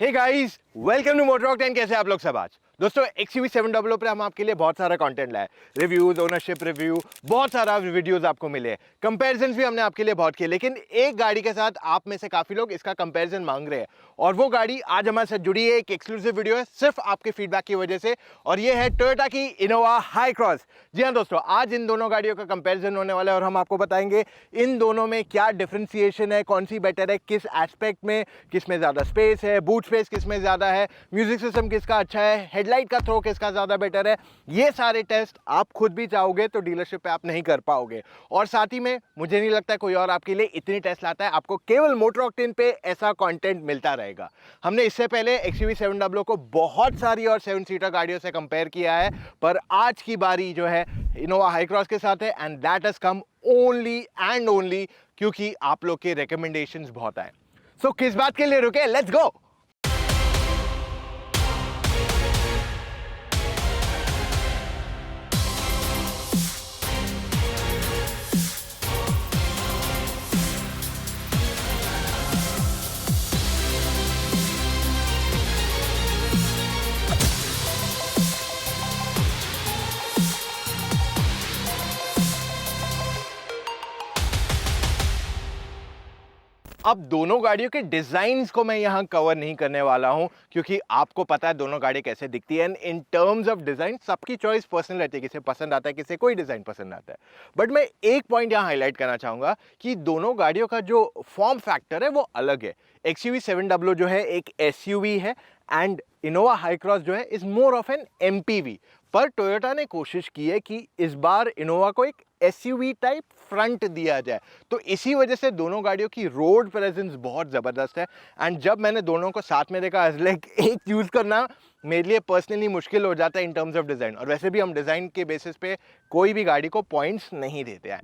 Hey guys, welcome to Motorock 10। कैसे आप लोग सब? आज दोस्तों XUV700 पर हम आपके लिए बहुत सारा कंटेंट लाए, रिव्यूज, ओनरशिप रिव्यू, बहुत सारा वीडियोस आपको मिले, कंपैरिजंस भी हमने आपके लिए बहुत किए। लेकिन एक गाड़ी के साथ आप में से काफी लोग इसका कंपैरिजन मांग रहे हैं और वो गाड़ी आज हमारे साथ जुड़ी है। एक एक्सक्लूसिव वीडियो है सिर्फ आपके फीडबैक की वजह से, और ये है टोयोटा की इनोवा हाई क्रॉस। जी हाँ दोस्तों, आज इन दोनों गाड़ियों का कंपैरिजन होने वाला है और हम आपको बताएंगे इन दोनों में क्या डिफरेंशिएशन है, कौन सी बेटर है, किस एस्पेक्ट में, किस में ज्यादा स्पेस है, बूट स्पेस किस में ज्यादा है, म्यूजिक सिस्टम किसका अच्छा है, हेडलाइट का थ्रो किसका ज्यादा बेटर है। ये सारे टेस्ट आप खुद भी चाहोगे तो डीलरशिप पे आप नहीं कर पाओगे। और साथ ही में मुझे नहीं लगता कोई और आपके लिए इतनी टेस्ट लाता है। आपको केवल मोटरॉक 10 पे ऐसा कंटेंट मिलता रहेगा। हमने इससे पहले XUV700 को बहुत सारी और 7 सीटर गाड़ियों से कंपेयर किया है, पर आज की बारी जो है इनोवा हाई क्रॉस के साथ है, and that has come only and only क्योंकि आप लोग के रिकमेंडेशंस बहुत आए। सो किस बात के लिए रुके, लेट्स गो। अब दोनों गाड़ियों के डिजाइन्स को मैं यहां कवर नहीं करने वाला हूं क्योंकि आपको पता है दोनों गाड़ी कैसे दिखती है। इन टर्म्स ऑफ डिजाइन सबकी चॉइस पर्सनल रहती है, किसे पसंद आता है, किसे कोई डिजाइन पसंद आता है। बट मैं एक पॉइंट यहां हाईलाइट करना चाहूंगा कि दोनों गाड़ियों का जो फॉर्म फैक्टर है वो अलग है। XUV700 जो है एक SUV है एंड इनोवा हाई क्रॉस जो है is more of an MPV। पर टोयोटा ने कोशिश की है कि इस बार इनोवा को एक SUV टाइप फ्रंट दिया जाए, तो इसी वजह से दोनों गाड़ियों की रोड प्रेजेंस बहुत जबरदस्त है। एंड जब मैंने दोनों को साथ में देखा, लाइक एक चूज करना मेरे लिए पर्सनली मुश्किल हो जाता है इन टर्म्स ऑफ डिजाइन। और वैसे भी हम डिजाइन के बेसिस पे कोई भी गाड़ी को पॉइंट्स नहीं देते हैं।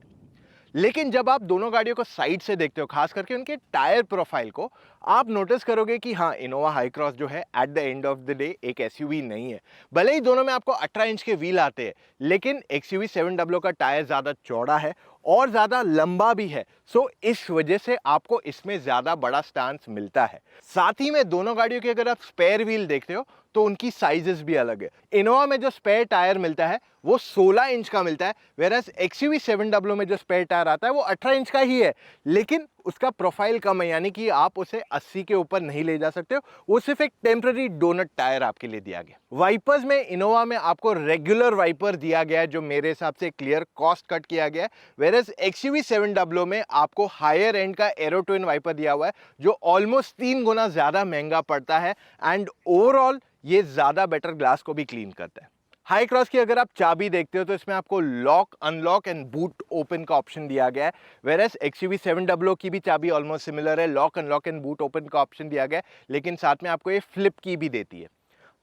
लेकिन जब आप दोनों गाड़ियों को साइड से देखते हो, खास करके उनके टायर प्रोफाइल को, आप नोटिस करोगे कि हाँ, इनोवा हाई क्रॉस जो है at the end of the day एक SUV नहीं है। भले ही दोनों में आपको 18 इंच के व्हील आते हैं, लेकिन XUV700 का टायर ज्यादा चौड़ा है और ज्यादा लंबा भी है। सो इस वजह से आपको इसमें ज्यादा बड़ा स्टांस मिलता है। साथ ही में दोनों गाड़ियों के अगर आप स्पेयर व्हील देखते हो तो उनकी साइजेस भी अलग है। इनोवा में जो स्पेयर टायर मिलता है वो 16 इंच का मिलता है, वेरस XUV700 में जो स्पेयर टायर आता है वो 18 इंच का ही है, लेकिन उसका प्रोफाइल कम है, यानी कि आप उसे 80 के ऊपर नहीं ले जा सकते हो। वो सिर्फ एक टेम्पररी डोनट टायर आपके लिए दिया गया। वाइपर्स में इनोवा में आपको रेगुलर वाइपर दिया गया है, जो मेरे हिसाब से क्लियर कॉस्ट कट किया गया है, वेरस XUV700 में आपको हायर एंड का एरो ट्विन वाइपर दिया हुआ है, जो ऑलमोस्ट 3 गुना ज्यादा महंगा पड़ता है एंड ओवरऑल ये ज्यादा बेटर ग्लास को भी क्लीन करता है। हाई क्रॉस की अगर आप चाबी देखते हो तो इसमें आपको lock, unlock and boot open का ऑप्शन दिया गया है, वेरस XUV700 की भी चाबी ऑलमोस्ट सिमिलर है, lock, unlock and boot open का ऑप्शन दिया गया है, लेकिन साथ में आपको ये फ्लिप की भी देती है।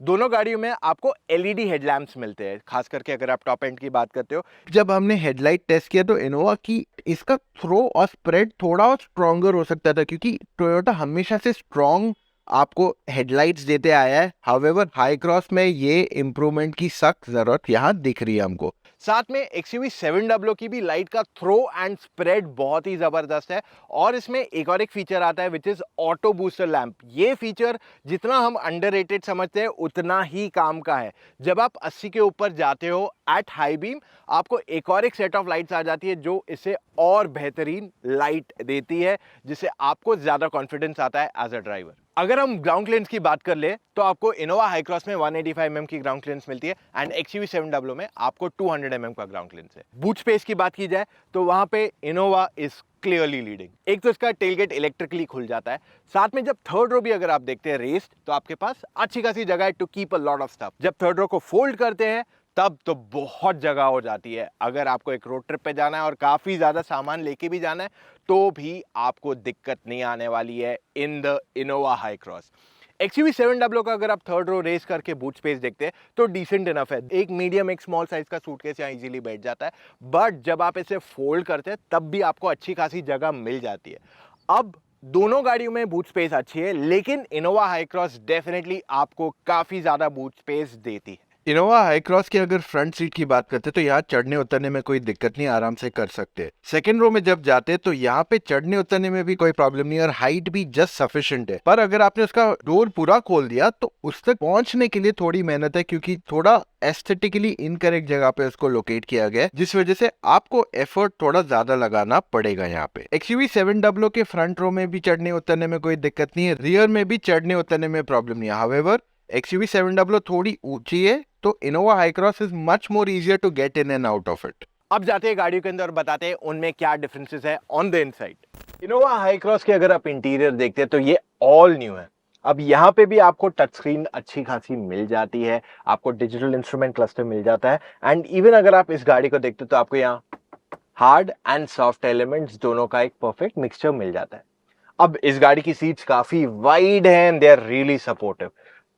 दोनों गाड़ियों में आपको LED हेडलैम्प्स मिलते हैं, खास करके अगर आप टॉप एंड की बात करते हो। जब हमने हेडलाइट टेस्ट किया तो इनोवा की इसका थ्रो और स्प्रेड थोड़ा और स्ट्रॉन्गर हो सकता था, क्योंकि टोयोटा हमेशा से स्ट्रॉन्ग आपको हेडलाइट्स देते आया है। हाउएवर हाई क्रॉस में ये इम्प्रूवमेंट की सख्त जरूरत यहाँ दिख रही है हमको। साथ में XUV700 की भी लाइट का थ्रो एंड स्प्रेड बहुत ही जबरदस्त है, और इसमें एक और एक फीचर आता है which is auto booster lamp. ये फीचर जितना हम अंडररेटेड समझते हैं उतना ही काम का है। जब आप 80 के ऊपर जाते हो एट हाई बीम, आपको एक और एक सेट ऑफ लाइट्स आ जाती है जो इसे और बेहतरीन लाइट देती है, जिससे आपको ज्यादा कॉन्फिडेंस आता है एज अ ड्राइवर। अगर हम ग्राउंड क्लियरेंस की बात कर ले तो आपको इनोवा हाई क्रॉस में 185 mm की ग्राउंड क्लियरेंस मिलती है एंड XUV700 में आपको 200 mm का ग्राउंड क्लियरेंस है। बूट स्पेस की बात की जाए तो वहां पे इनोवा इज क्लियरली लीडिंग। एक तो इसका टेलगेट इलेक्ट्रिकली खुल जाता है, साथ में जब थर्ड रो भी अगर आप देखते हैं रेस्ड, तो आपके पास अच्छी खासी जगह है to keep a lot of stuff. जब थर्ड रो को फोल्ड करते हैं तब तो बहुत जगह हो जाती है। अगर आपको एक रोड ट्रिप पे जाना है और काफी ज्यादा सामान लेके भी जाना है तो भी आपको दिक्कत नहीं आने वाली है in the Innova high cross. XUV700 का अगर आप थर्ड रो रेस करके बूट स्पेस देखते हैं तो डिसेंट इनफ है। एक मीडियम, एक स्मॉल साइज का सूटकेस यहाँ इजीली बैठ जाता है, बट जब आप इसे फोल्ड करते हैं तब भी आपको अच्छी खासी जगह मिल जाती है। अब दोनों गाड़ियों में बूट स्पेस अच्छी है, लेकिन इनोवा हाई क्रॉस डेफिनेटली आपको काफी ज्यादा बूट स्पेस देती है। इनोवा हाई क्रॉस की अगर फ्रंट सीट की बात करते हैं तो यहाँ चढ़ने उतरने में कोई दिक्कत नहीं, आराम से कर सकते हैं। सेकंड रो में जब जाते हैं तो यहाँ पे चढ़ने उतरने में भी कोई प्रॉब्लम नहीं है और हाइट भी जस्ट सफिशिएंट है। पर अगर आपने उसका डोर पूरा खोल दिया तो उस तक पहुंचने के लिए थोड़ी मेहनत है, क्योंकि थोड़ा एस्थेटिकली इनकरेक्ट जगह पे उसको लोकेट किया गया है, जिस वजह से आपको एफर्ट थोड़ा ज्यादा लगाना पड़ेगा यहाँ पे। XUV 700 के फ्रंट रो में भी चढ़ने उतरने में कोई दिक्कत नहीं है, रियर में भी चढ़ने उतरने में प्रॉब्लम नहीं है। हाउएवर XUV 700 थोड़ी ऊंची है, तो Innova Hycross is much more easier to get in and out of it. अब जाते हैं गाड़ियों के अंदर और बताते हैं उनमें क्या डिफरेंसेस है on the inside. Innova high cross के अगर आप इंटीरियर देखते हैं तो ये ऑल न्यू है। अब यहाँ पे भी आपको टच स्क्रीन अच्छी खासी मिल जाती है, आपको डिजिटल इंस्ट्रूमेंट क्लस्टर मिल जाता है, एंड इवन अगर आप इस गाड़ी को देखते हो तो आपको यहाँ हार्ड एंड सॉफ्ट एलिमेंट्स दोनों का एक परफेक्ट मिक्सचर मिल जाता है। अब इस गाड़ी की सीट्स काफी वाइड हैं and they are really supportive.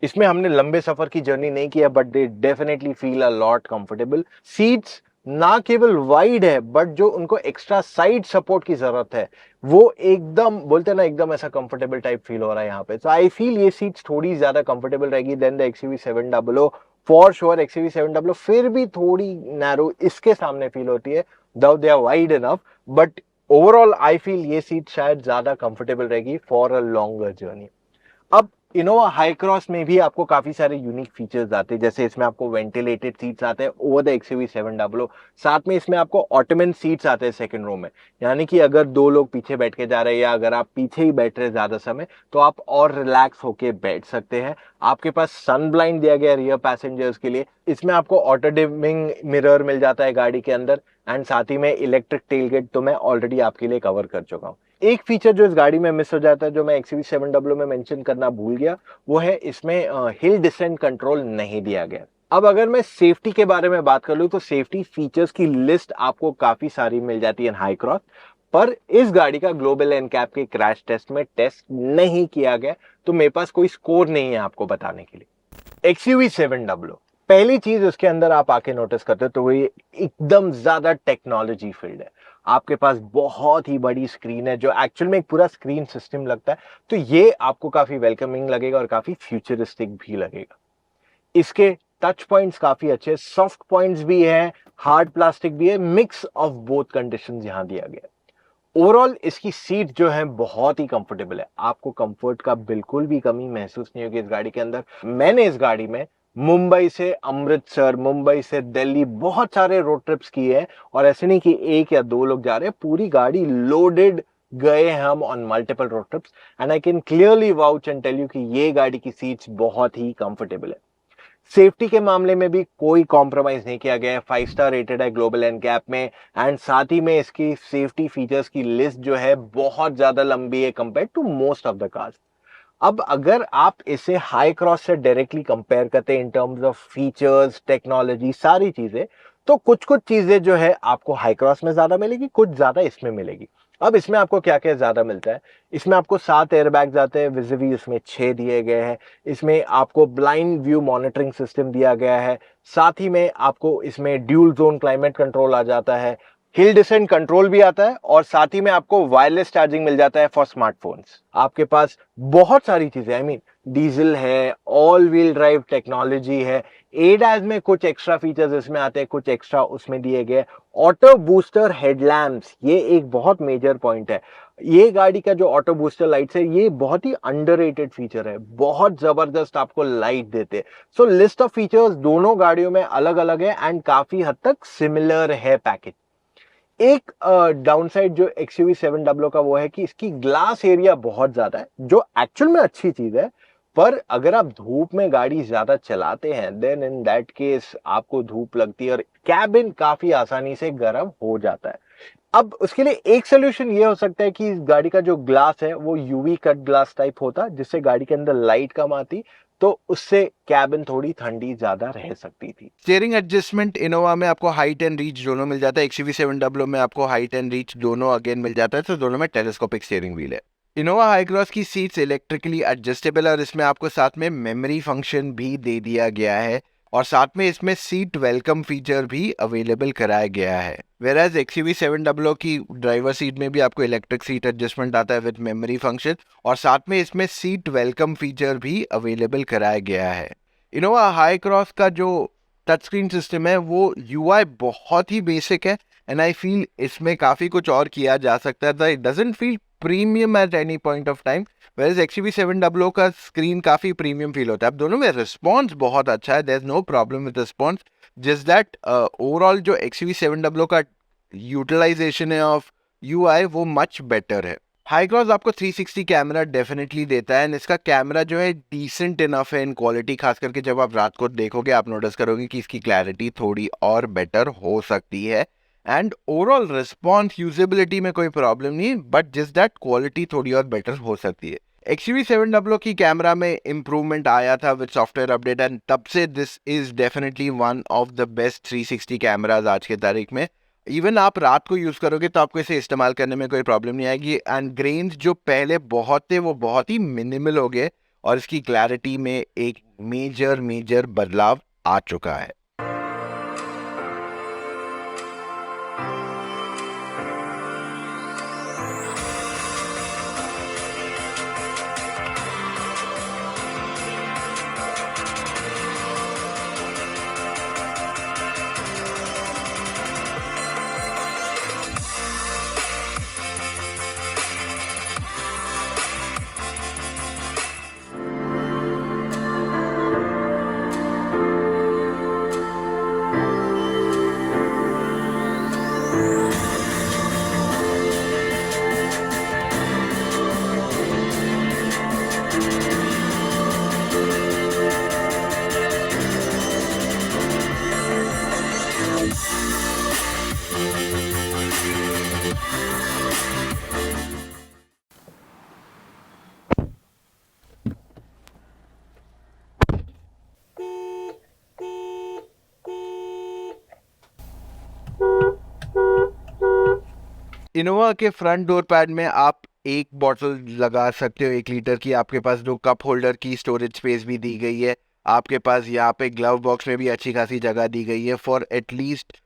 इसमें हमने लंबे सफर की जर्नी नहीं किया but they definitely feel a lot comfortable. Seats ना केवल वाइड है बट जो उनको एक्स्ट्रा साइड सपोर्ट की जरूरत है वो एकदम बोलते हैं ना, एकदम ऐसा कंफर्टेबल टाइप फील हो रहा है यहाँ पे। तो आई फील ये सीट्स थोड़ी ज्यादा कंफर्टेबल रहेगी then the XUV 700 for sure. XUV 700 फिर भी थोड़ी नैरो इसके सामने फील होती है, though they are wide enough, but overall I feel ये सीट शायद ज्यादा कंफर्टेबल रहेगी फॉर अ लॉन्गर जर्नी। अब इनोवा हाई क्रॉस में भी आपको काफी सारे यूनिक फीचर्स आते हैं, जैसे इसमें आपको वेंटिलेटेड सीट्स आते हैं ओवर द XUV 700। साथ में इसमें आपको ऑटोमन सीट्स आते हैं सेकंड रो में, यानी कि अगर दो लोग पीछे बैठ के जा रहे हैं या अगर आप पीछे ही बैठ रहे हैं ज्यादा समय तो आप और रिलैक्स होके बैठ सकते हैं। आपके पास सन ब्लाइंड दिया गया रियर पैसेंजर्स के लिए। इसमें आपको ऑटो डिमिंग मिरर मिल जाता है गाड़ी के अंदर, एंड साथ ही में इलेक्ट्रिक टेलगेट तो मैं ऑलरेडी आपके लिए कवर कर चुका हूँ। एक फीचर जो इस गाड़ी में मिस हो जाता है, जो मैं XUV 700 में मेंशन करना भूल गया, वो है इसमें हिल डिसेंट कंट्रोल नहीं दिया गया। अब अगर मैं सेफ्टी के बारे में बात कर लूं तो सेफ्टी फीचर्स की लिस्ट आपको काफी सारी मिल जाती है हाई क्रॉस, पर इस गाड़ी का ग्लोबल एनकैप के क्रैश टेस्ट में टेस्ट नहीं किया गया, तो मेरे पास कोई स्कोर नहीं है आपको बताने के लिए। XUV 700 पहली चीज उसके अंदर आप आके नोटिस करते हो तो वो एकदम ज्यादा टेक्नोलॉजी फील्ड है। आपके पास बहुत ही बड़ी स्क्रीन है जो एक्चुअल में एक पूरा स्क्रीन सिस्टम लगता है, तो ये आपको काफी वेलकमिंग लगेगा और काफी फ्यूचरिस्टिक भी लगेगा। इसके टच पॉइंट्स काफी अच्छे, सॉफ्ट पॉइंट्स भी है, हार्ड प्लास्टिक भी है, मिक्स ऑफ बोथ कंडीशंस यहां दिया गया है। ओवरऑल इसकी सीट जो है बहुत ही कंफर्टेबल है, आपको कंफर्ट का बिल्कुल भी कमी महसूस नहीं होगी इस गाड़ी के अंदर। मैंने इस गाड़ी में मुंबई से अमृतसर, मुंबई से दिल्ली बहुत सारे रोड ट्रिप्स किए हैं, और ऐसे नहीं कि एक या दो लोग जा रहे हैं, पूरी गाड़ी लोडेड गए हैं हम on multiple road trips, and I can clearly vouch and tell you कि ये गाड़ी की सीट्स बहुत ही कंफर्टेबल है। सेफ्टी के मामले में भी कोई कॉम्प्रोमाइज नहीं किया गया है, 5 स्टार रेटेड है ग्लोबल एनकैप में, एंड साथ ही में इसकी सेफ्टी फीचर्स की लिस्ट जो है बहुत ज्यादा लंबी है compare to most of the cars. अब अगर आप इसे हाई क्रॉस से डायरेक्टली कंपेयर करते हैं in terms of features, technology, सारी चीजें, तो कुछ कुछ चीजें जो है आपको हाई क्रॉस में ज्यादा मिलेगी, कुछ ज्यादा इसमें मिलेगी। अब इसमें आपको क्या क्या ज्यादा मिलता है, इसमें आपको 7 एयरबैग्स आते हैं, विजिबी इसमें 6 दिए गए हैं। इसमें आपको ब्लाइंड व्यू मॉनिटरिंग सिस्टम दिया गया है, साथ ही में आपको इसमें ड्यूल जोन क्लाइमेट कंट्रोल आ जाता है, हिल डिसेंट कंट्रोल भी आता है, और साथ ही में आपको वायरलेस चार्जिंग मिल जाता है फॉर स्मार्टफोन्स। आपके पास बहुत सारी चीजें, आई मीन डीजल है, ऑल व्हील ड्राइव टेक्नोलॉजी है, एडास में कुछ एक्स्ट्रा फीचर्स इसमें आते हैं, कुछ एक्स्ट्रा उसमें दिए गए। ऑटो बूस्टर हेडलैम्प्स, ये एक बहुत मेजर पॉइंट है। ये गाड़ी का जो ऑटो बूस्टर लाइट्स है ये बहुत ही अंडररेटेड फीचर है, बहुत जबरदस्त आपको लाइट देते हैं। सो लिस्ट ऑफ फीचर्स दोनों गाड़ियों में अलग अलग है एंड काफी हद तक सिमिलर है पैकेज। एक डाउनसाइड जो XUV 700 का वो है कि इसकी ग्लास एरिया बहुत ज्यादा है, जो एक्चुअल में अच्छी चीज है, पर अगर आप धूप में गाड़ी ज्यादा चलाते हैं देन इन दैट केस आपको धूप लगती है और कैबिन काफी आसानी से गर्म हो जाता है। अब उसके लिए एक सोल्यूशन ये हो सकता है कि इस गाड़ी का जो ग्लास है वो यूवी कट ग्लास टाइप होता, जिससे गाड़ी के अंदर लाइट कम आती, तो उससे कैबिन थोड़ी ठंडी ज्यादा रह सकती थी। स्टीयरिंग एडजस्टमेंट इनोवा में आपको हाइट एंड रीच दोनों मिल जाता है, XUV 700 में आपको हाइट एंड रीच दोनों अगेन मिल जाता है, तो दोनों में टेलीस्कोपिक स्टीयरिंग व्हील है। इनोवा हाई क्रॉस की सीट्स इलेक्ट्रिकली एडजस्टेबल है और इसमें आपको साथ में मेमोरी फंक्शन भी दे दिया गया है, और साथ में इसमें सीट वेलकम फीचर भी अवेलेबल कराया गया है। वेराज XUV 700 की ड्राइवर सीट में भी आपको इलेक्ट्रिक सीट एडजस्टमेंट आता है विद मेमोरी फंक्शन, और साथ में इसमें सीट वेलकम फीचर भी अवेलेबल कराया गया है। इनोवा हाई क्रॉस का जो टच स्क्रीन सिस्टम है वो यूआई बहुत ही बेसिक है, एंड आई फील इसमें काफ़ी कुछ और किया जा सकता था. It doesn't feel premium at any point of time, where XUV700 का स्क्रीन काफ़ी प्रीमियम फील होता है. अब दोनों में रिस्पॉन्स बहुत अच्छा है, there is no problem with response. Just that overall जो XUV700 का यूटिलाइजेशन है ऑफ यूआई वो मच बेटर है. हाई क्रॉस आपको 360 कैमरा डेफिनेटली देता है, एंड इसका कैमरा जो है डिसेंट इनफ है इन क्वालिटी. खास करके जब आप रात को देखोगे आप नोटिस करोगे कि इसकी क्लैरिटी थोड़ी और बेटर हो सकती है. एंड ओवरऑल रिस्पॉन्स यूजेबिलिटी में कोई प्रॉब्लम नहीं है, बट जस्ट दैट क्वालिटी थोड़ी और बेटर हो सकती है. XUV700 की कैमरा में इम्प्रूवमेंट आया था विद सॉफ्टवेयर अपडेट, एंड तब से this is definitely one of the best 360 cameras आज के तारीख में. इवन आप रात को यूज़ करोगे तो आपको इसे इस्तेमाल करने में कोई प्रॉब्लम नहीं आएगी. एंड ग्रेन्स जो पहले बहुत थे वो बहुत ही मिनिमल हो गए, और इसकी क्लैरिटी में एक मेजर बदलाव आ चुका है. इनोवा के फ्रंट डोर पैड में आप एक बॉटल लगा सकते हो 1 लीटर की. आपके पास दो कप होल्डर की स्टोरेज स्पेस भी दी गई है. आपके पास यहाँ पे ग्लव बॉक्स में भी अच्छी खासी जगह दी गई है for at least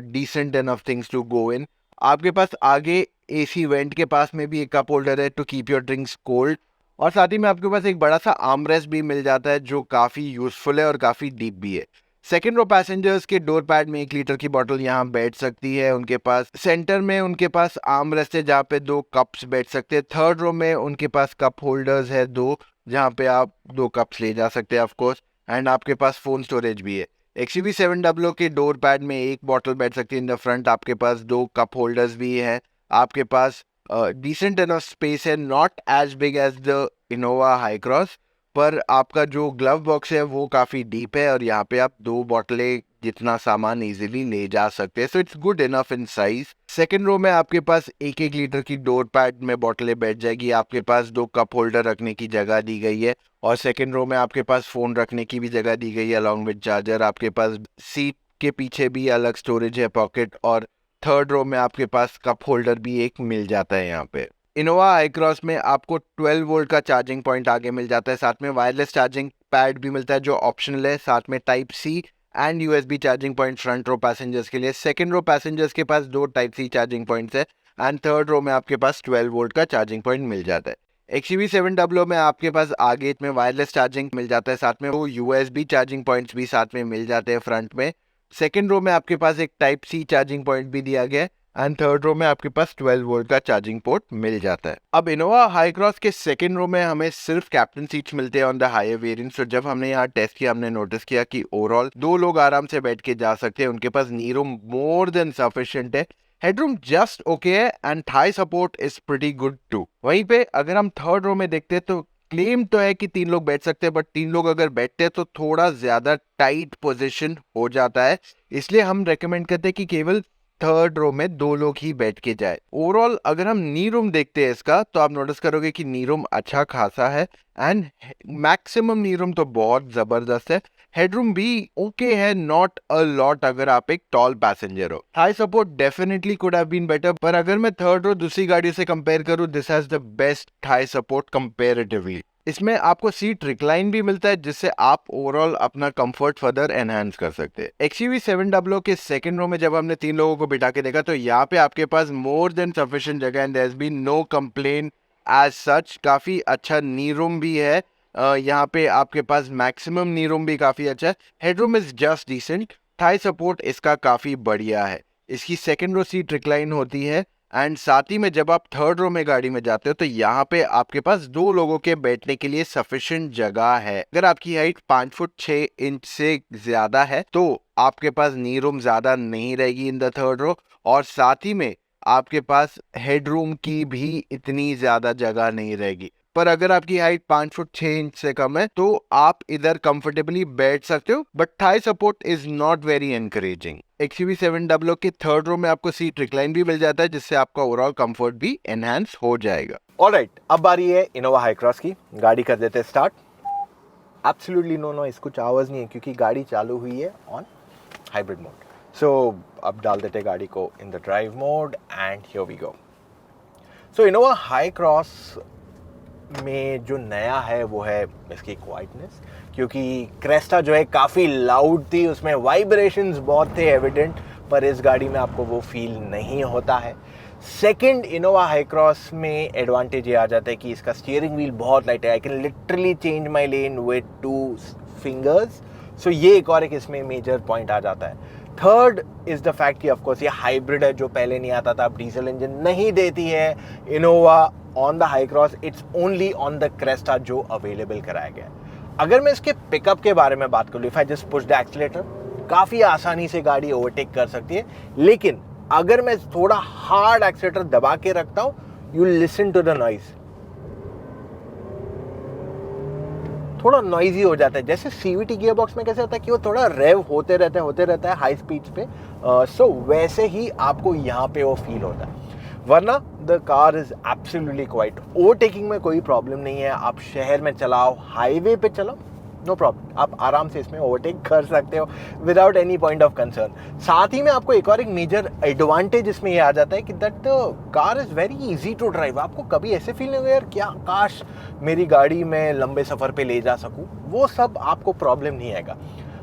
decent enough things to go in. आपके पास आगे एसी वेंट के पास में भी एक कप होल्डर है to keep your drinks cold, और साथ ही में आपके पास एक बड़ा सा आर्मरेस्ट भी मिल जाता है जो काफ़ी यूजफुल है और काफ़ी डीप भी है. सेकेंड रो पैसेंजर्स के डोर पैड में 1 लीटर की बोतल यहाँ बैठ सकती है. उनके पास सेंटर में उनके पास आर्म रेस्ट है जहाँ पे 2 कप्स बैठ सकते हैं. थर्ड रो में उनके पास कप होल्डर्स है 2, जहाँ पे आप 2 कप्स ले जा सकते हैं ऑफ कोर्स. एंड आपके पास फ़ोन स्टोरेज भी है. XUV700 के डोर पैड में एक बॉटल बैठ सकती है इन द फ्रंट. आपके पास 2 कप होल्डर्स भी है. आपके पास डिसेंट एनफ स्पेस है, not as big as the Innova Hycross, पर आपका जो ग्लव बॉक्स है वो काफ़ी डीप है, और यहाँ पे आप 2 बॉटलें जितना सामान इजीली ले जा सकते हैं. So it's good enough in size. Second row में आपके पास 1-1 लीटर की डोर पैड में बॉटलें बैठ जाएगी. आपके पास 2 कप होल्डर रखने की जगह दी गई है, और सेकेंड रो में आपके पास फ़ोन रखने की भी जगह दी गई है अलॉन्ग विद चार्जर. आपके पास सीट के पीछे भी अलग स्टोरेज है, पॉकेट, और थर्ड रो में आपके पास कप होल्डर भी एक मिल जाता है यहाँ पे. इनोवा आई क्रॉस में आपको 12 वोल्ट का चार्जिंग पॉइंट आगे मिल जाता है. साथ में वायरलेस चार्जिंग पैड भी मिलता है जो ऑप्शनल है. साथ में type C and USB charging point front row passengers के लिए. सेकंड रो पैसेंजर्स के पास 2 टाइप सी चार्जिंग पॉइंट्स है, एंड थर्ड रो में आपके पास 12 वोल्ट का चार्जिंग पॉइंट मिल जाता है. XUV700 में आपके पास आगे में वायरलेस चार्जिंग मिल जाता है. साथ में वो यूएसबी चार्जिंग पॉइंट्स भी साथ में मिल जाते हैं फ्रंट में. सेकेंड रो में आपके पास एक टाइप सी चार्जिंग पॉइंट भी दिया गया है, एंड थर्ड रो में आपके पास 12 वोल्ट का चार्जिंग पोर्ट मिल जाता है. अब इनोवा हाई क्रॉस के सेकेंड रो में हमें सिर्फ कैप्टन सीट्स मिलते हैं ऑन द हायर वेरिएंट. तो जब हमने यहाँ टेस्ट किया हमने नोटिस किया कि ओवरऑल 2 लोग आराम से बैठ के जा सकते हैं. उनके पास knee room more than sufficient है, हेडरूम जस्ट ओके है, and thigh support is pretty good too. वहीं पे अगर हम थर्ड रो में देखते हैं तो क्लेम तो है कि 3 लोग बैठ सकते हैं, बट 3 लोग अगर बैठते हैं तो थोड़ा ज्यादा टाइट पोजीशन हो जाता है. इसलिए हम रेकमेंड करते हैं कि केवल थर्ड रो में 2 लोग ही बैठ के जाए. ओवरऑल अगर हम नी रूम देखते हैं इसका तो आप नोटिस करोगे कि नी रूम अच्छा खासा है, एंड मैक्सिमम नी रूम तो बहुत जबरदस्त है. हेडरूम भी ओके है, नॉट अ लॉट अगर आप एक टॉल पैसेंजर हो. Thigh support definitely could have been better, पर अगर मैं थर्ड रो दूसरी गाड़ी से कंपेयर करूं, this has the best high support comparatively. इसमें आपको सीट रिक्लाइन भी मिलता है जिससे आप ओवरऑल अपना कंफर्ट फर्दर एनहांस कर सकते हैं. XUV700 के सेकंड रो में जब हमने 3 लोगों को बिठा के देखा तो यहाँ पे आपके पास मोर देन सफिशिएंट जगह, and there has been no complain as such. काफी अच्छा नी रूम भी है, यहाँ पे आपके पास मैक्सिमम नी रूम भी काफ़ी अच्छा है, headroom is just decent, thigh support इसका काफ़ी बढ़िया है, इसकी सेकंड रो सीट रिक्लाइन होती है एंड साथ ही में जब आप थर्ड रो में गाड़ी में जाते हो तो यहाँ पे आपके पास 2 लोगों के बैठने के लिए सफिशिएंट जगह है। अगर आपकी हाइट 5 फुट 6 इंच से ज्यादा है तो आपके पास नी रूम ज्यादा नहीं रहेगी इन द थर्ड रो, और साथ ही में आपके पास हेड रूम की भी इतनी ज्यादा जगह नहीं रहेगी। पर अगर आपकी हाइट 5 फुट 6 इंच से कम है तो आप इधर कंफर्टेबली बैठ सकते हो, but Thai support is not very encouraging. XUV700 के थर्ड रो में आपको सीट रिक्लाइन भी मिल जाता है जिससे आपका ओवरऑल कंफर्ट भी एनहांस हो जाएगा। ऑलराइट, अब बारी है इनोवा हाई क्रॉस की। गाड़ी कर देते हैं स्टार्ट। एब्सोल्युटली नो नॉइस, कुछ आवाज़ नहीं है क्योंकि गाड़ी चालू हुई है ऑन हाइब्रिड मोड। सो अब डाल देते हैं गाड़ी को in the drive mode and here we go. So Innova Hycross में जो नया है वो है इसकी क्वाइटनेस, क्योंकि क्रेस्टा जो है काफ़ी लाउड थी, उसमें वाइब्रेशंस बहुत थे एविडेंट, पर इस गाड़ी में आपको वो फील नहीं होता है। सेकंड, इनोवा हाई क्रॉस में एडवांटेज ये आ जाता है कि इसका स्टीयरिंग व्हील बहुत लाइट है, I can literally change my lane with 2 fingers. So ये एक और एक इसमें मेजर पॉइंट आ जाता है। थर्ड इज द फैक्ट कि ऑफकोर्स ये हाइब्रिड है, जो पहले नहीं आता था, अब डीजल इंजन नहीं देती है Innova on the high cross, it's only on the Cresta जो अवेलेबल कराया गया है। अगर मैं इसके पिकअप के बारे में बात करूँ, if I just push the accelerator, काफ़ी आसानी से गाड़ी ओवरटेक कर सकती है, लेकिन अगर मैं थोड़ा हार्ड एक्सीलरेटर दबा के रखता हूँ, you listen to the noise, थोड़ा नॉइजी हो जाता है। जैसे सीवीटी गियर बॉक्स में कैसे होता है कि वो थोड़ा रेव होते रहता है हाई स्पीड्स पे, सो वैसे ही आपको यहाँ पे वो फील होता है। वरना the car is absolutely quite. Overtaking में कोई प्रॉब्लम नहीं है, आप शहर में चलाओ, हाईवे पे चलाओ, नो प्रॉब्लम, आप आराम से इसमें ओवरटेक कर सकते हो without any point of concern. साथ ही में आपको एक और एक मेजर एडवांटेज इसमें ये आ जाता है कि that the car is very easy to drive. आपको कभी ऐसे फील नहीं होगा यार क्या काश मेरी गाड़ी में लंबे सफ़र पे ले जा सकूँ, वो सब आपको प्रॉब्लम नहीं आएगा।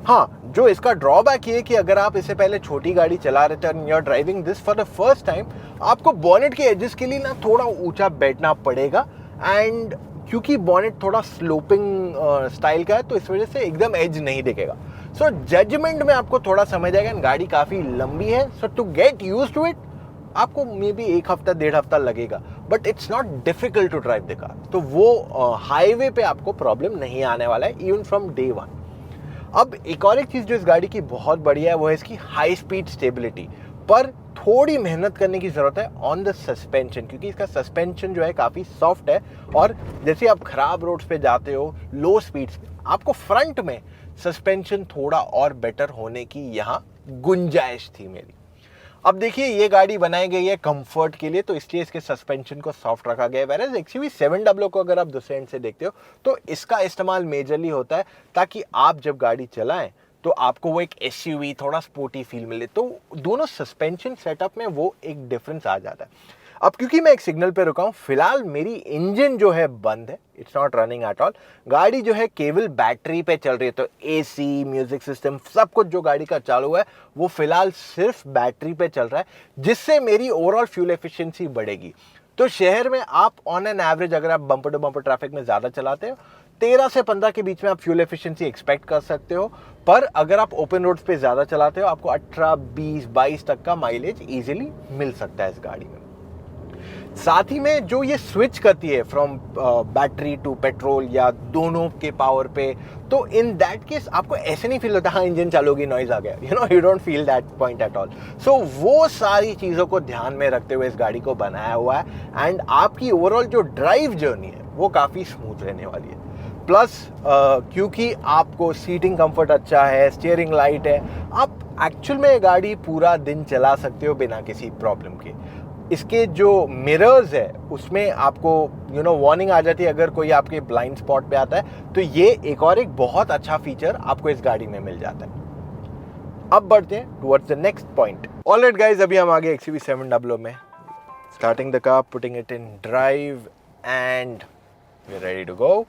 हाँ, जो इसका ड्रॉबैक ये है कि अगर आप इससे पहले छोटी गाड़ी चला रहे थे and you are driving this for the first time, आपको बॉनेट के एजेस के लिए ना थोड़ा ऊंचा बैठना पड़ेगा, एंड क्योंकि बॉनेट थोड़ा स्लोपिंग स्टाइल का है तो इस वजह से एकदम एज नहीं दिखेगा। सो जजमेंट में आपको थोड़ा समय जाएगा, गाड़ी काफ़ी लंबी है, so to get used to it आपको मे बी 1 हफ्ता 1.5 हफ्ता लगेगा, but it's not difficult to drive the car. तो वो हाईवे पे आपको प्रॉब्लम नहीं आने वाला है इवन फ्रॉम डे 1। अब एक और एक चीज़ जो इस गाड़ी की बहुत बढ़िया है वो है इसकी हाई स्पीड स्टेबिलिटी, पर थोड़ी मेहनत करने की ज़रूरत है ऑन द सस्पेंशन, क्योंकि इसका सस्पेंशन जो है काफ़ी सॉफ्ट है, और जैसे आप खराब रोड्स पे जाते हो लो स्पीड्स पे, आपको फ्रंट में सस्पेंशन थोड़ा और बेटर होने की यहाँ गुंजाइश थी मेरी। अब देखिए ये गाड़ी बनाई गई है कंफर्ट के लिए, तो इसलिए इसके सस्पेंशन को सॉफ्ट रखा गया है। वैराज XUV700 को अगर आप दूसरे एंड से देखते हो तो इसका इस्तेमाल मेजरली होता है ताकि आप जब गाड़ी चलाएं तो आपको वो एक SUV थोड़ा स्पोर्टी फील मिले, तो दोनों सस्पेंशन सेटअप में वो एक डिफरेंस आ जाता है। अब क्योंकि मैं एक सिग्नल पे रुका हूँ, फिलहाल मेरी इंजन जो है बंद है, it's not running at all. गाड़ी जो है केवल बैटरी पे चल रही है, तो AC, म्यूजिक सिस्टम, सब कुछ जो गाड़ी का चालू है वो फिलहाल सिर्फ बैटरी पे चल रहा है, जिससे मेरी ओवरऑल फ्यूल एफिशिएंसी बढ़ेगी। तो शहर में आप ऑन एन एवरेज अगर आप बम्पर टू बम्पर ट्रैफिक में ज़्यादा चलाते हो 13 से 15 के बीच में आप फ्यूल एफिशिएंसी एक्सपेक्ट कर सकते हो, पर अगर आप ओपन रोड्स पे ज़्यादा चलाते हो आपको 18, 20, 22 तक का माइलेज ईजिली मिल सकता है इस गाड़ी में। साथ ही में जो ये स्विच करती है फ्रॉम बैटरी टू पेट्रोल या दोनों के पावर पे, तो इन दैट केस आपको ऐसे नहीं फील होता हाँ इंजन चालू होगी नॉइज आ गया, you don't feel that point at all. So वो सारी चीज़ों को ध्यान में रखते हुए इस गाड़ी को बनाया हुआ है, एंड आपकी ओवरऑल जो ड्राइव जर्नी है वो काफ़ी स्मूथ रहने वाली है। प्लस क्योंकि आपको सीटिंग कंफर्ट अच्छा है, स्टीयरिंग लाइट है, आप एक्चुअल में गाड़ी पूरा दिन चला सकते हो बिना किसी प्रॉब्लम के। इसके जो मिरर्स है उसमें आपको वार्निंग आ जाती है अगर कोई आपके ब्लाइंड स्पॉट पे आता है, तो ये एक और एक बहुत अच्छा फीचर आपको इस गाड़ी में मिल जाता है। अब बढ़ते हैं towards the next point. Alright guys, अभी हम आगे XUV700 में, starting the car, putting it in drive and we are ready to go.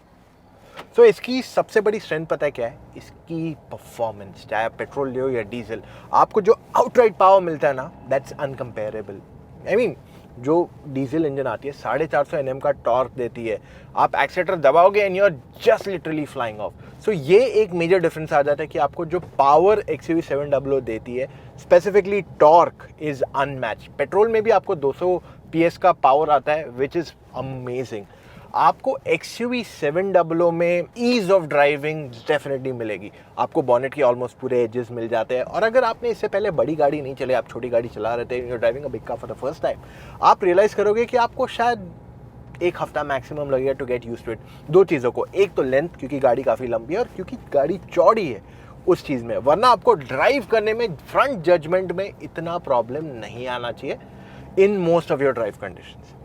So इसकी सबसे बड़ी स्ट्रेंथ पता है क्या है? इसकी परफॉर्मेंस, चाहे आप पेट्रोल ले हो या डीजल, आपको जो आउटराइट पावर मिलता है ना, दैट्स अनकम्पेरेबल। आई मीन जो डीजल इंजन आती है 450 एनएम का टॉर्क देती है, आप एक्सीलेटर दबाओगे and you are just literally flying off. So ये एक मेजर डिफरेंस आ जाता है कि आपको जो पावर XUV 700 देती है, specifically torque is unmatch. Petrol में भी आपको 200 PS का पावर आता है विच इज़ अमेजिंग। आपको XUV 700 में ईज ऑफ ड्राइविंग डेफिनेटली मिलेगी। आपको बॉनेट के ऑलमोस्ट पूरे एजेस मिल जाते हैं, और अगर आपने इससे पहले बड़ी गाड़ी नहीं चले, आप छोटी गाड़ी चला रहे थे, you are driving a big car for the first time, आप रियलाइज करोगे कि आपको शायद 1 हफ्ता मैक्सिमम लगेगा to get used to it. 2 चीज़ों को, एक तो लेंथ, क्योंकि गाड़ी काफ़ी लंबी है, और क्योंकि गाड़ी चौड़ी है उस चीज़ में, वरना आपको ड्राइव करने में फ्रंट जजमेंट में इतना प्रॉब्लम नहीं आना चाहिए in most of your drive conditions.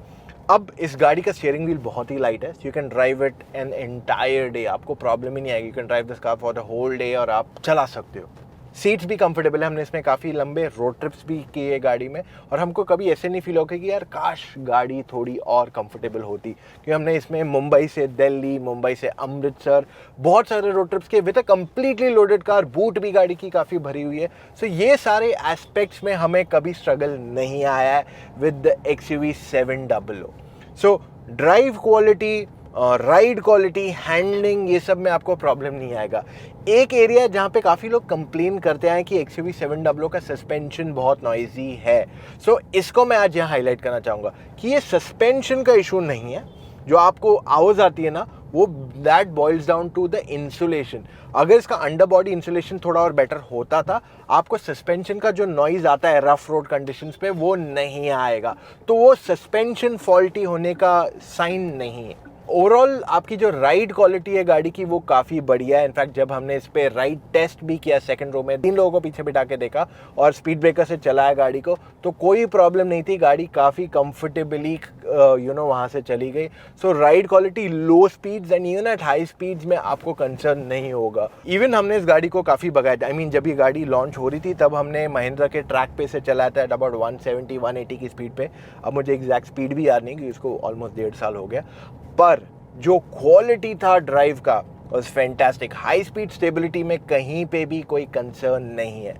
अब इस गाड़ी का स्टीयरिंग व्हील बहुत ही लाइट है, so you can drive it an entire day, आपको प्रॉब्लम ही नहीं आएगी। You can drive this car for the whole day और आप चला सकते हो। सीट्स भी कंफर्टेबल है, हमने इसमें काफ़ी लंबे रोड ट्रिप्स भी किए गाड़ी में, और हमको कभी ऐसे नहीं फील होगा कि यार काश गाड़ी थोड़ी और कंफर्टेबल होती, क्योंकि हमने इसमें मुंबई से दिल्ली, मुंबई से अमृतसर बहुत सारे रोड ट्रिप्स किए with a completely loaded car, boot भी गाड़ी की काफ़ी भरी हुई है। सो ये सारे एस्पेक्ट्स में हमें कभी स्ट्रगल नहीं आया है with the XUV 700। So drive quality, ride quality, handling, ये सब में आपको प्रॉब्लम नहीं आएगा। एक एरिया जहाँ पे काफ़ी लोग कंप्लेन करते हैं कि XUV 700 का सस्पेंशन बहुत नॉइजी है, सो इसको मैं आज यहाँ हाईलाइट करना चाहूँगा कि ये सस्पेंशन का इशू नहीं है। जो आपको आवाज़ आती है ना, वो that boils down to the insulation. अगर इसका अंडर बॉडी इंसुलेशन थोड़ा और बेटर होता था, आपको सस्पेंशन का जो नॉइज़ आता है रफ रोड कंडीशंस पे, वो नहीं आएगा। तो वो सस्पेंशन फॉल्टी होने का साइन नहीं है। ओवरऑल आपकी जो राइड क्वालिटी है गाड़ी की, वो काफ़ी बढ़िया है। इनफैक्ट जब हमने इस पे राइड टेस्ट भी किया सेकंड रो में, 3 लोगों को पीछे बिठा के देखा और स्पीड ब्रेकर से चलाया गाड़ी को, तो कोई प्रॉब्लम नहीं थी। गाड़ी काफ़ी कंफर्टेबली वहाँ से चली गई। So ride quality, low speeds and even at high speeds में आपको कंसर्न नहीं होगा। इवन हमने इस गाड़ी को काफ़ी भगाया था। आई मीन जब ये गाड़ी लॉन्च हो रही थी तब हमने महिंद्रा के ट्रैक पे से चलाया था अबाउट 170-180 की स्पीड पे। अब मुझे एग्जैक्ट स्पीड भी याद नहीं, क्योंकि इसको ऑलमोस्ट 1.5 साल हो गया, पर जो क्वालिटी था ड्राइव का was fantastic. High speed stability में कहीं पे भी कोई कंसर्न नहीं है।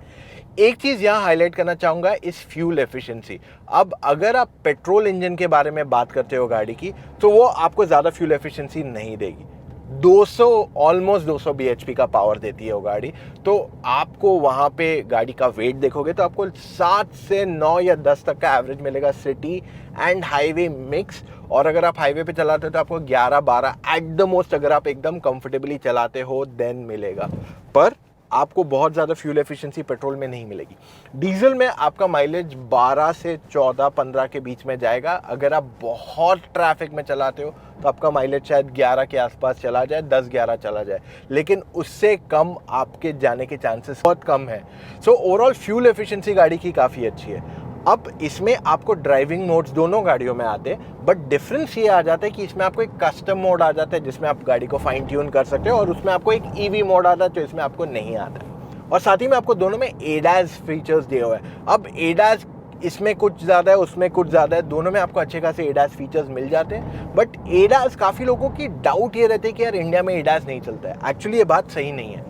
एक चीज़ यहाँ हाईलाइट करना चाहूँगा, इस फ्यूल एफिशिएंसी। अब अगर आप पेट्रोल इंजन के बारे में बात करते हो गाड़ी की, तो वो आपको ज़्यादा फ्यूल एफिशिएंसी नहीं देगी। 200 ऑलमोस्ट 200 bhp का पावर देती है वो गाड़ी। तो आपको वहाँ पे गाड़ी का वेट देखोगे तो आपको 7 से 9 या 10 तक का एवरेज मिलेगा सिटी एंड हाईवे मिक्स। और अगर आप हाईवे पे चलाते हो तो आपको 11-12 एट द मोस्ट, अगर आप एकदम कंफर्टेबली चलाते हो देन मिलेगा। पर आपको बहुत ज़्यादा फ्यूल एफिशिएंसी पेट्रोल में नहीं मिलेगी। डीजल में आपका माइलेज 12 से 14-15 के बीच में जाएगा। अगर आप बहुत ट्रैफिक में चलाते हो तो आपका माइलेज शायद 11 के आसपास चला जाए, 10-11 चला जाए, लेकिन उससे कम आपके जाने के चांसेस बहुत कम है। सो ओवरऑल फ्यूल एफिशिएंसी गाड़ी की काफ़ी अच्छी है। अब इसमें आपको ड्राइविंग मोड्स दोनों गाड़ियों में आते हैं, बट डिफरेंस ये आ जाता है कि इसमें आपको एक कस्टम मोड आ जाता है जिसमें आप गाड़ी को फाइन ट्यून कर सकते हो, और उसमें आपको एक ईवी मोड आता है जो इसमें आपको नहीं आता है। और साथ ही में आपको दोनों में एडास फीचर्स दिए हुए हैं। अब एडास इसमें कुछ ज़्यादा है, उसमें कुछ ज़्यादा है, दोनों में आपको अच्छे खासे एडास फीचर्स मिल जाते हैं। बट एडास, काफ़ी लोगों की डाउट ये रहते हैं कि यार इंडिया में एडास नहीं चलता है। एक्चुअली ये बात सही नहीं है।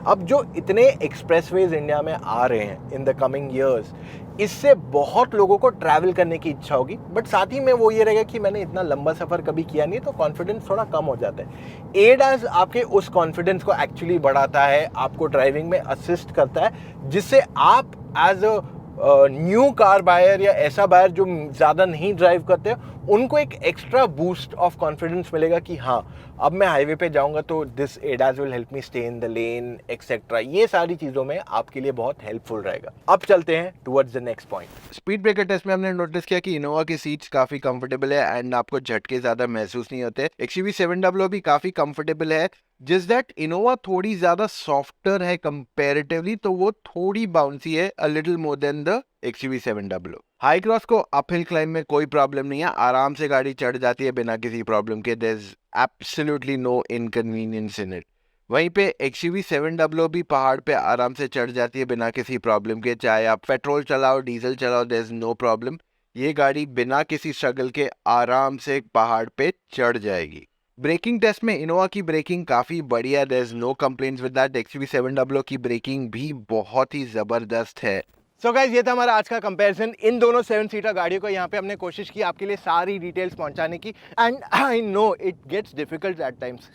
अब जो इतने एक्सप्रेसवेज इंडिया में आ रहे हैं इन द कमिंग ईयर्स, इससे बहुत लोगों को ट्रैवल करने की इच्छा होगी, बट साथ ही में वो ये रहेगा कि मैंने इतना लंबा सफ़र कभी किया नहीं, तो कॉन्फिडेंस थोड़ा कम हो जाता है। एडास आपके उस कॉन्फिडेंस को एक्चुअली बढ़ाता है, आपको ड्राइविंग में असिस्ट करता है, जिससे आप as a new car buyer या ऐसा बायर जो ज़्यादा नहीं ड्राइव करते, उनको एक एक्स्ट्रा बूस्ट ऑफ कॉन्फिडेंस मिलेगा कि हाँ, अब मैं हाईवे पे जाऊंगा तो this ADAS will help me stay in the lane etcetera. ये सारी चीज़ों में आपके लिए बहुत हेल्पफुल रहेगा। अब चलते हैं towards the next point. Speed breaker test में हमने नोटिस किया कि इनोवा की सीट्स काफी कंफर्टेबल है एंड आपको झटके ज्यादा महसूस नहीं होते। XUV 700 भी काफी कंफर्टेबल है, जिस दैट इनोवा थोड़ी ज्यादा सॉफ्टर है कंपैरेटिवली, तो वो थोड़ी बाउंसी है, a little more than the XUV 700। High cross को अपहिल क्लाइंब में कोई प्रॉब्लम नहीं है, आराम से गाड़ी चढ़ जाती है बिना किसी प्रॉब्लम के। There is absolutely no inconvenience in it. वहीं पे XUV 700 भी पहाड़ पे आराम से चढ़ जाती है बिना किसी प्रॉब्लम के, चाहे आप पेट्रोल चलाओ डीजल चलाओ, देयर इज नो प्रॉब्लम। ये गाड़ी बिना किसी स्ट्रगल के आराम से पहाड़ पे चढ़ जाएगी। ब्रेकिंग टेस्ट में इनोवा की ब्रेकिंग काफ़ी बढ़िया, there is no complaints with that. XUV 700 की ब्रेकिंग भी बहुत ही ज़बरदस्त है। सो गाइज ये था हमारा आज का कंपैरिजन इन दोनों 7 सीटर गाड़ियों को। यहाँ पे हमने कोशिश की आपके लिए सारी डिटेल्स पहुंचाने की, and I know it gets difficult at times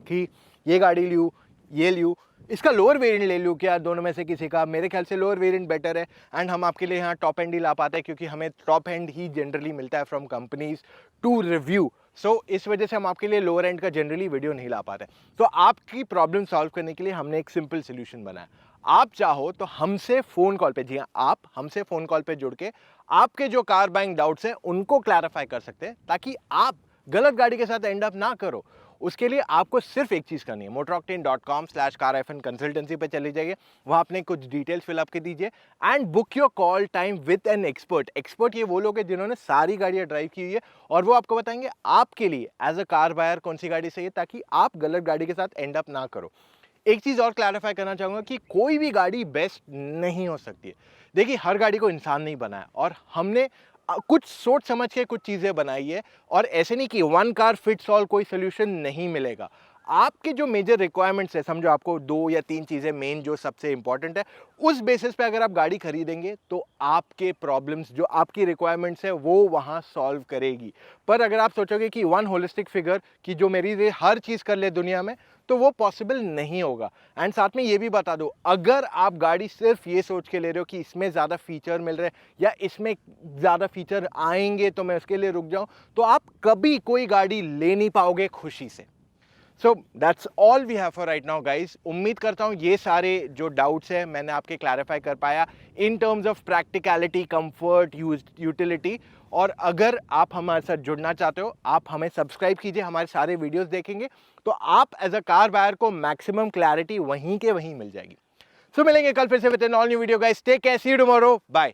कि ये गाड़ी लूँ, ये लूँ, इसका लोअर वेरिएंट ले लूँ क्या, दोनों में से किसी का। मेरे ख्याल से लोअर वेरिएंट बेटर है, एंड हम आपके लिए यहाँ टॉप एंड ही ला पाते हैं क्योंकि हमें टॉप एंड ही जनरली मिलता है फ्रॉम कंपनीज टू रिव्यू। सो इस वजह से हम आपके लिए लोअर एंड का जनरली वीडियो नहीं ला पाते। तो आपकी प्रॉब्लम सॉल्व करने के लिए हमने एक सिंपल सोल्यूशन बनाया। आप चाहो तो हमसे फ़ोन कॉल पे, जी हाँ, आप हमसे फ़ोन कॉल पे जुड़ के आपके जो कार बाइंग डाउट्स हैं उनको क्लैरिफाई कर सकते हैं, ताकि आप गलत गाड़ी के साथ एंड अप ना करो। उसके लिए आपको सिर्फ एक चीज़ करनी है, motoroctane.com/car-consultancy पे चले जाइए, वहाँ अपने कुछ डिटेल्स फिलअप के दीजिए and book your call time with an expert. Expert ये वो लोग हैं जिन्होंने सारी गाड़ियाँ ड्राइव की हुई है, और वो आपको बताएंगे आपके लिए एज अ कार बायर कौन सी गाड़ी सही है, ताकि आप गलत गाड़ी के साथ एंड अप ना करो। एक चीज़ और क्लैरिफाई करना चाहूँगा कि कोई भी गाड़ी बेस्ट नहीं हो सकती है। देखिए, हर गाड़ी को इंसान नहीं बनाया, और हमने कुछ सोच समझ के कुछ चीज़ें बनाई है, और ऐसे नहीं कि वन कार फिट्स ऑल, कोई सोल्यूशन नहीं मिलेगा। आपके जो मेजर रिक्वायरमेंट्स है, समझो आपको 2 या 3 चीज़ें मेन जो सबसे इंपॉर्टेंट है, उस बेसिस पे अगर आप गाड़ी खरीदेंगे तो आपके प्रॉब्लम्स, जो आपकी रिक्वायरमेंट्स है, वो वहाँ सॉल्व करेगी। पर अगर आप सोचोगे कि वन होलिस्टिक फिगर कि जो मेरी लिए हर चीज़ कर ले दुनिया में, तो वो पॉसिबल नहीं होगा। एंड साथ में ये भी बता दो, अगर आप गाड़ी सिर्फ ये सोच के ले रहे हो कि इसमें ज़्यादा फीचर मिल रहे हैं या इसमें ज़्यादा फीचर आएंगे तो मैं उसके लिए रुक जाऊं, तो आप कभी कोई गाड़ी ले नहीं पाओगे खुशी से। So that's all we have for right now guys. उम्मीद करता हूँ ये सारे जो डाउट्स हैं मैंने आपके क्लैरिफाई कर पाया इन terms of practicality, comfort, utility. और अगर आप हमारे साथ जुड़ना चाहते हो, आप हमें सब्सक्राइब कीजिए, हमारे सारे वीडियोस देखेंगे तो आप एज अ कार बायर को मैक्सिमम क्लैरिटी वहीं के वहीं मिल जाएगी। सो मिलेंगे कल फिर से with an all new video guys. Take care, see you tomorrow, bye.